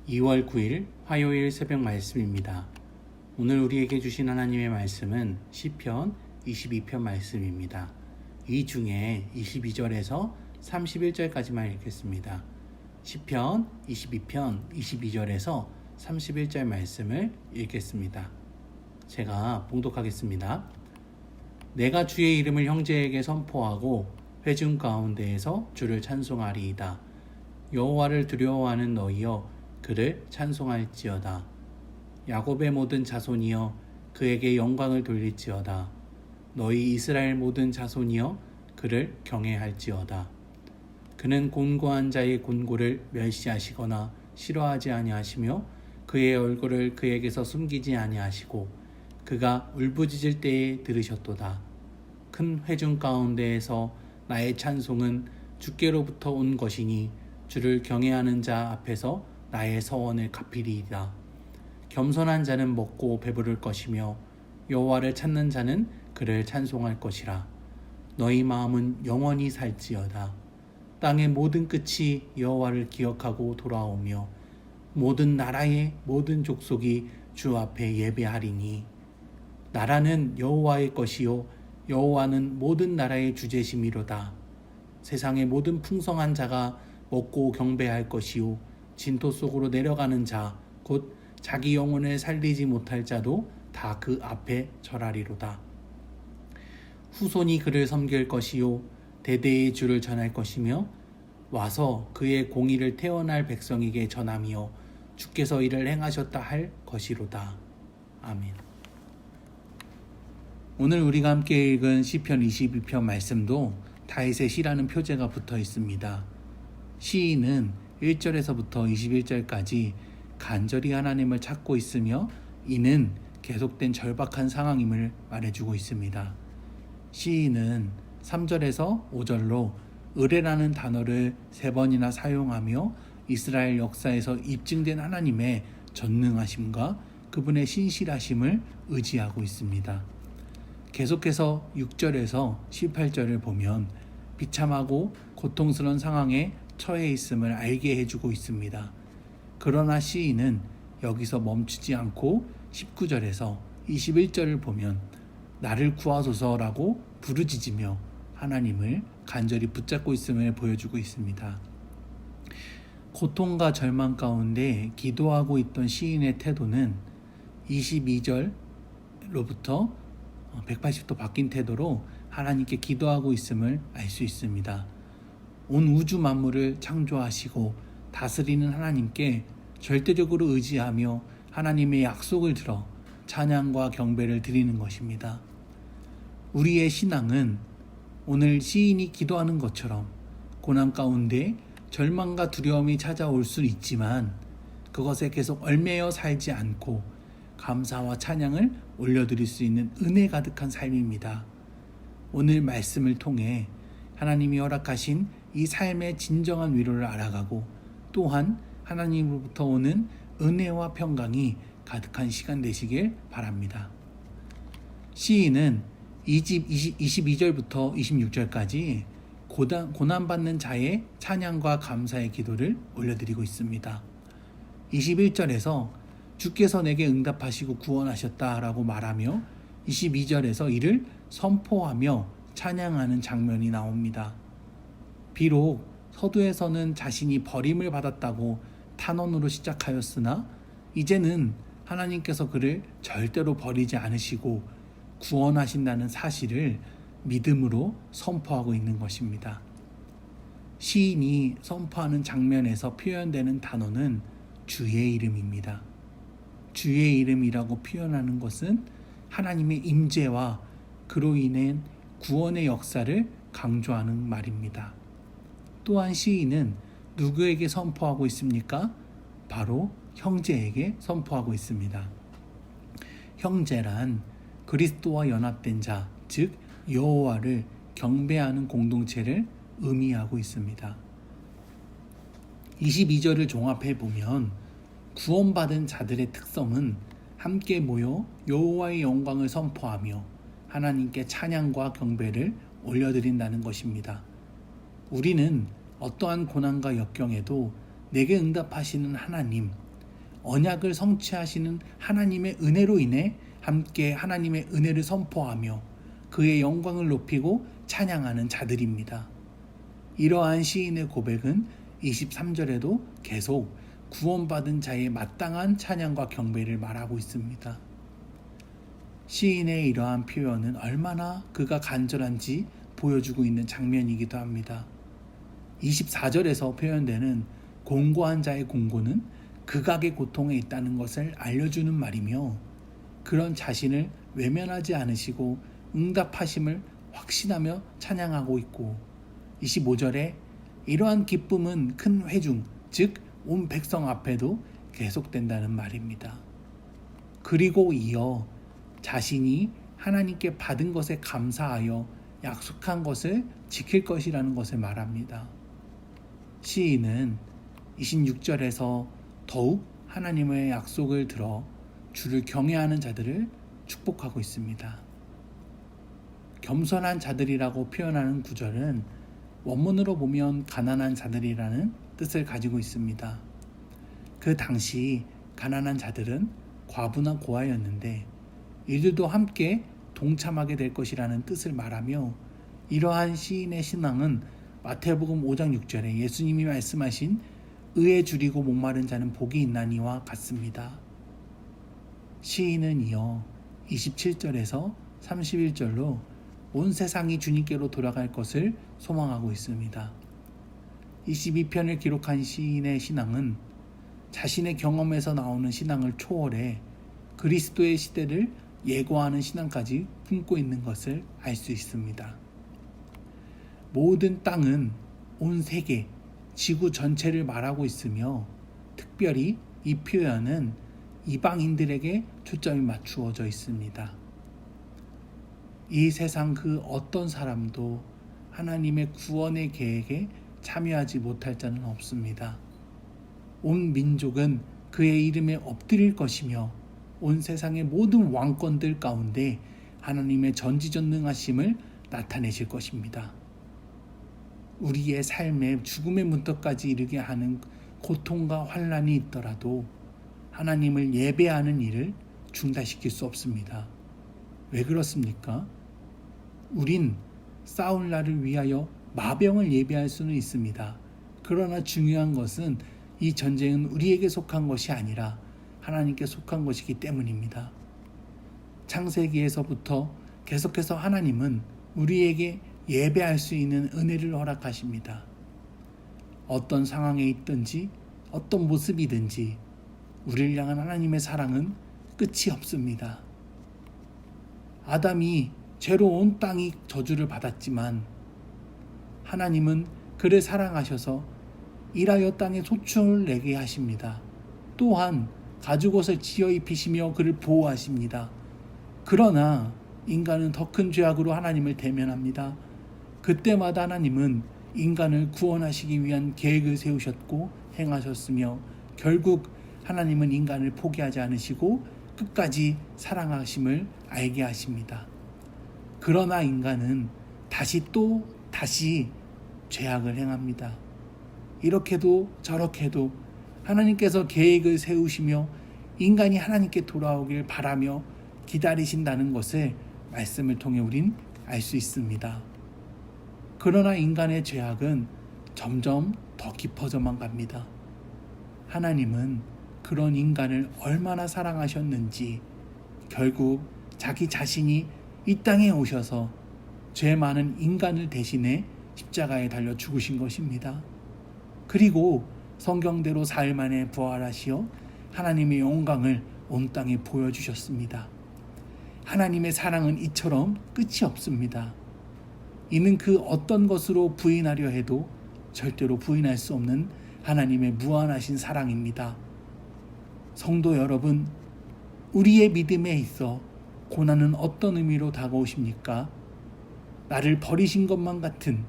2월 9일 화요일 새벽 말씀입니다. 오늘 우리에게 주신 하나님의 말씀은 시편 22편 말씀입니다. 이 중에 22절에서 31절까지만 읽겠습니다. 시편 22편 22절에서 31절 말씀을 읽겠습니다. 제가 봉독하겠습니다. 내가 주의 이름을 형제에게 선포하고 회중 가운데에서 주를 찬송하리이다. 여호와를 두려워하는 너희여 그를 찬송할지어다. 야곱의 모든 자손이여 그에게 영광을 돌릴지어다. 너희 이스라엘 모든 자손이여 그를 경외할지어다. 그는 곤고한 자의 곤고를 멸시하시거나 싫어하지 아니하시며 그의 얼굴을 그에게서 숨기지 아니하시고 그가 울부짖을 때에 들으셨도다. 큰 회중 가운데에서 나의 찬송은 주께로부터 온 것이니 주를 경외하는 자 앞에서 나의 서원을 갚으리이다. 겸손한 자는 먹고 배부를 것이며 여호와를 찾는 자는 그를 찬송할 것이라. 너희 마음은 영원히 살지어다. 땅의 모든 끝이 여호와를 기억하고 돌아오며 모든 나라의 모든 족속이 주 앞에 예배하리니. 나라는 여호와의 것이요 여호와는 모든 나라의 주제심이로다. 세상의 모든 풍성한 자가 먹고 경배할 것이요 진토 속으로 내려가는 자 곧 자기 영혼을 살리지 못할 자도 다 그 앞에 절하리로다. 후손이 그를 섬길 것이요 대대의 주를 전할 것이며 와서 그의 공의를 태어날 백성에게 전하며 주께서 이를 행하셨다 할 것이로다. 아멘. 오늘 우리가 함께 읽은 시편 22편 말씀도 다윗의 시라는 표제가 붙어 있습니다. 시인은 1절에서부터 21절까지 간절히 하나님을 찾고 있으며 이는 계속된 절박한 상황임을 말해주고 있습니다. 시인은 3절에서 5절로 의뢰라는 단어를 3번이나 사용하며 이스라엘 역사에서 입증된 하나님의 전능하심과 그분의 신실하심을 의지하고 있습니다. 계속해서 6절에서 18절을 보면 비참하고 고통스러운 상황에 처해 있음을 알게 해주고 있습니다. 그러나 시인은 여기서 멈추지 않고 19절에서 21절을 보면 나를 구하소서라고 부르짖으며 하나님을 간절히 붙잡고 있음을 보여주고 있습니다. 고통과 절망 가운데 기도하고 있던 시인의 태도는 22절로부터 180도 바뀐 태도로 하나님께 기도하고 있음을 알 수 있습니다. 온 우주 만물을 창조하시고 다스리는 하나님께 절대적으로 의지하며 하나님의 약속을 들어 찬양과 경배를 드리는 것입니다. 우리의 신앙은 오늘 시인이 기도하는 것처럼 고난 가운데 절망과 두려움이 찾아올 수 있지만 그것에 계속 얽매여 살지 않고 감사와 찬양을 올려드릴 수 있는 은혜 가득한 삶입니다. 오늘 말씀을 통해 하나님이 허락하신 이 삶의 진정한 위로를 알아가고 또한 하나님으로부터 오는 은혜와 평강이 가득한 시간 되시길 바랍니다. 시인은 22절부터 26절까지 고난받는 자의 찬양과 감사의 기도를 올려드리고 있습니다. 21절에서 주께서 내게 응답하시고 구원하셨다라고 말하며 22절에서 이를 선포하며 찬양하는 장면이 나옵니다. 비록 서두에서는 자신이 버림을 받았다고 탄원으로 시작하였으나 이제는 하나님께서 그를 절대로 버리지 않으시고 구원하신다는 사실을 믿음으로 선포하고 있는 것입니다. 시인이 선포하는 장면에서 표현되는 단어는 주의 이름입니다. 주의 이름이라고 표현하는 것은 하나님의 임재와 그로 인한 구원의 역사를 강조하는 말입니다. 또한 시인은 누구에게 선포하고 있습니까? 바로 형제에게 선포하고 있습니다. 형제란 그리스도와 연합된 자, 즉 여호와를 경배하는 공동체를 의미하고 있습니다. 22절을 종합해 보면 구원받은 자들의 특성은 함께 모여 여호와의 영광을 선포하며 하나님께 찬양과 경배를 올려드린다는 것입니다. 우리는 어떠한 고난과 역경에도 내게 응답하시는 하나님, 언약을 성취하시는 하나님의 은혜로 인해 함께 하나님의 은혜를 선포하며 그의 영광을 높이고 찬양하는 자들입니다. 이러한 시인의 고백은 23절에도 계속 구원받은 자의 마땅한 찬양과 경배를 말하고 있습니다. 시인의 이러한 표현은 얼마나 그가 간절한지 보여주고 있는 장면이기도 합니다. 24절에서 표현되는 공고한 자의 공고는 극악의 고통에 있다는 것을 알려주는 말이며 그런 자신을 외면하지 않으시고 응답하심을 확신하며 찬양하고 있고 25절에 이러한 기쁨은 큰 회중, 즉 온 백성 앞에도 계속된다는 말입니다. 그리고 이어 자신이 하나님께 받은 것에 감사하여 약속한 것을 지킬 것이라는 것을 말합니다. 시인은 26절에서 더욱 하나님의 약속을 들어 주를 경외하는 자들을 축복하고 있습니다. 겸손한 자들이라고 표현하는 구절은 원문으로 보면 가난한 자들이라는 뜻을 가지고 있습니다. 그 당시 가난한 자들은 과부나 고아였는데 이들도 함께 동참하게 될 것이라는 뜻을 말하며 이러한 시인의 신앙은 마태복음 5장 6절에 예수님이 말씀하신 의에 줄이고 목마른 자는 복이 있나니와 같습니다. 시인은 이어 27절에서 31절로 온 세상이 주님께로 돌아갈 것을 소망하고 있습니다. 22편을 기록한 시인의 신앙은 자신의 경험에서 나오는 신앙을 초월해 그리스도의 시대를 예고하는 신앙까지 품고 있는 것을 알 수 있습니다. 모든 땅은 온 세계, 지구 전체를 말하고 있으며 특별히 이 표현은 이방인들에게 초점이 맞추어져 있습니다. 이 세상 그 어떤 사람도 하나님의 구원의 계획에 참여하지 못할 자는 없습니다. 온 민족은 그의 이름에 엎드릴 것이며 온 세상의 모든 왕권들 가운데 하나님의 전지전능하심을 나타내실 것입니다. 우리의 삶에 죽음의 문턱까지 이르게 하는 고통과 환난이 있더라도 하나님을 예배하는 일을 중단시킬 수 없습니다. 왜 그렇습니까? 우린 싸울 날을 위하여 마병을 예비할 수는 있습니다. 그러나 중요한 것은 이 전쟁은 우리에게 속한 것이 아니라 하나님께 속한 것이기 때문입니다. 창세기에서부터 계속해서 하나님은 우리에게 예배할 수 있는 은혜를 허락하십니다. 어떤 상황에 있든지 어떤 모습이든지 우리를 향한 하나님의 사랑은 끝이 없습니다. 아담이 죄로 온 땅이 저주를 받았지만 하나님은 그를 사랑하셔서 일하여 땅에 소출을 내게 하십니다. 또한 가죽옷을 지어 입히시며 그를 보호하십니다. 그러나 인간은 더 큰 죄악으로 하나님을 대면합니다. 그때마다 하나님은 인간을 구원하시기 위한 계획을 세우셨고 행하셨으며 결국 하나님은 인간을 포기하지 않으시고 끝까지 사랑하심을 알게 하십니다. 그러나 인간은 다시 죄악을 행합니다. 이렇게도 저렇게도 하나님께서 계획을 세우시며 인간이 하나님께 돌아오길 바라며 기다리신다는 것을 말씀을 통해 우린 알 수 있습니다. 그러나 인간의 죄악은 점점 더 깊어져만 갑니다. 하나님은 그런 인간을 얼마나 사랑하셨는지 결국 자기 자신이 이 땅에 오셔서 죄 많은 인간을 대신해 십자가에 달려 죽으신 것입니다. 그리고 성경대로 사흘 만에 부활하시어 하나님의 영광을 온 땅에 보여주셨습니다. 하나님의 사랑은 이처럼 끝이 없습니다. 이는 그 어떤 것으로 부인하려 해도 절대로 부인할 수 없는 하나님의 무한하신 사랑입니다. 성도 여러분, 우리의 믿음에 있어 고난은 어떤 의미로 다가오십니까? 나를 버리신 것만 같은,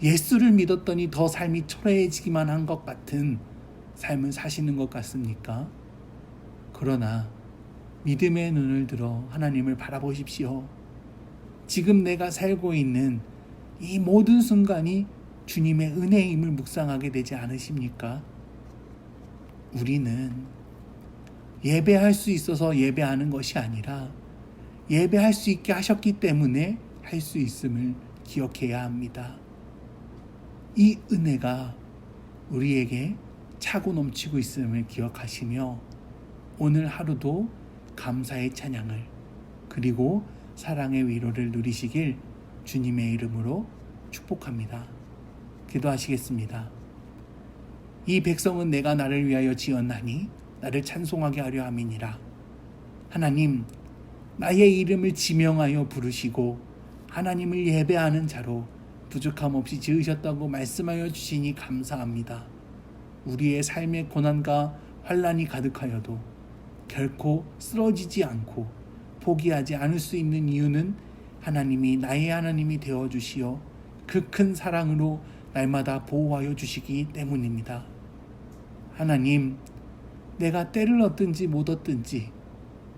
예수를 믿었더니 더 삶이 초라해지기만 한 것 같은 삶을 사시는 것 같습니까? 그러나 믿음의 눈을 들어 하나님을 바라보십시오. 지금 내가 살고 있는 이 모든 순간이 주님의 은혜임을 묵상하게 되지 않으십니까? 우리는 예배할 수 있어서 예배하는 것이 아니라 예배할 수 있게 하셨기 때문에 할 수 있음을 기억해야 합니다. 이 은혜가 우리에게 차고 넘치고 있음을 기억하시며 오늘 하루도 감사의 찬양을 그리고 사랑의 위로를 누리시길 주님의 이름으로 축복합니다. 기도하시겠습니다. 이 백성은 내가 나를 위하여 지었나니 나를 찬송하게 하려 함이니라. 하나님, 나의 이름을 지명하여 부르시고 하나님을 예배하는 자로 부족함 없이 지으셨다고 말씀하여 주시니 감사합니다. 우리의 삶의 고난과 환난이 가득하여도 결코 쓰러지지 않고 포기하지 않을 수 있는 이유는 하나님이 나의 하나님이 되어주시어 그 큰 사랑으로 날마다 보호하여 주시기 때문입니다. 하나님, 내가 때를 얻든지 못 얻든지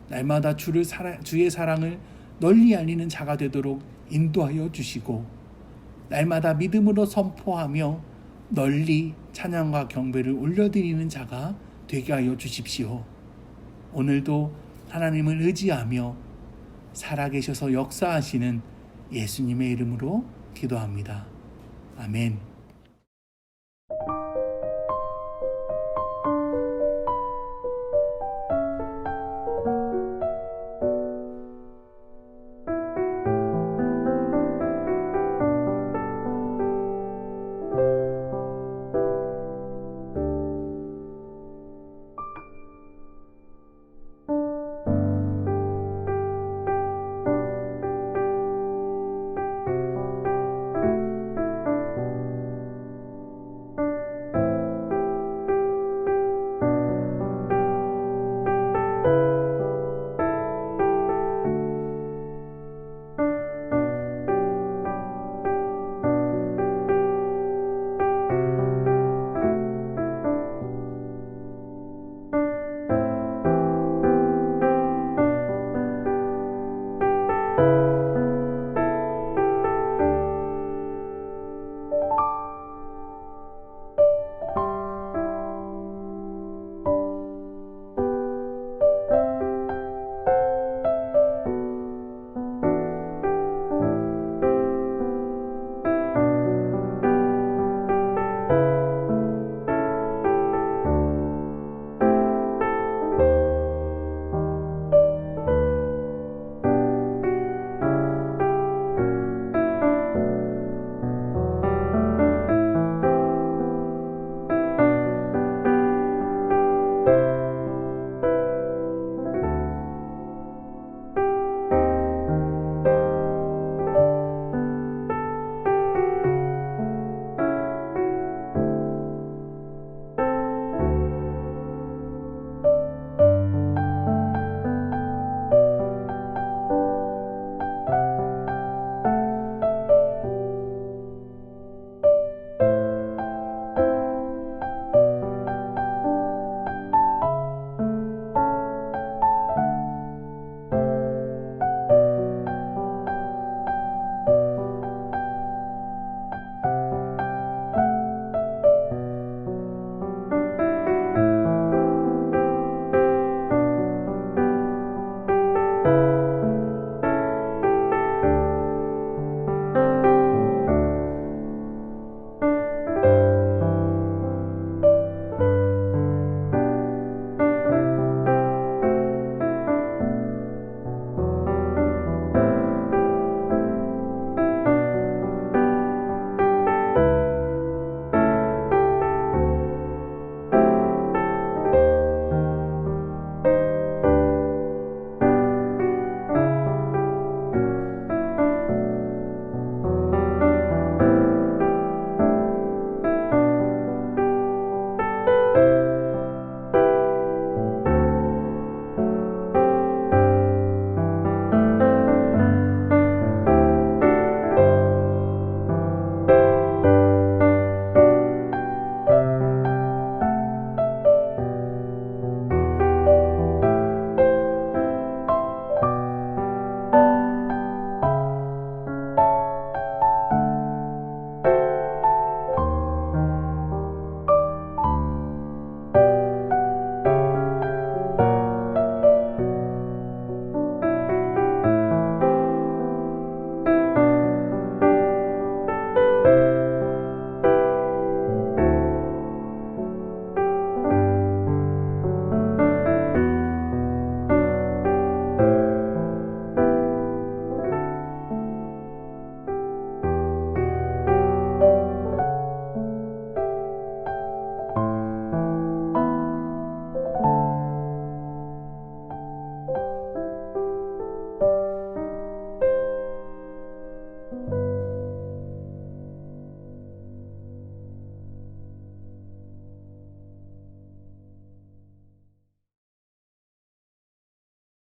날마다 주의 사랑을 널리 알리는 자가 되도록 인도하여 주시고 날마다 믿음으로 선포하며 널리 찬양과 경배를 올려드리는 자가 되게 하여 주십시오. 오늘도 하나님을 의지하며 살아계셔서 역사하시는 예수님의 이름으로 기도합니다. 아멘.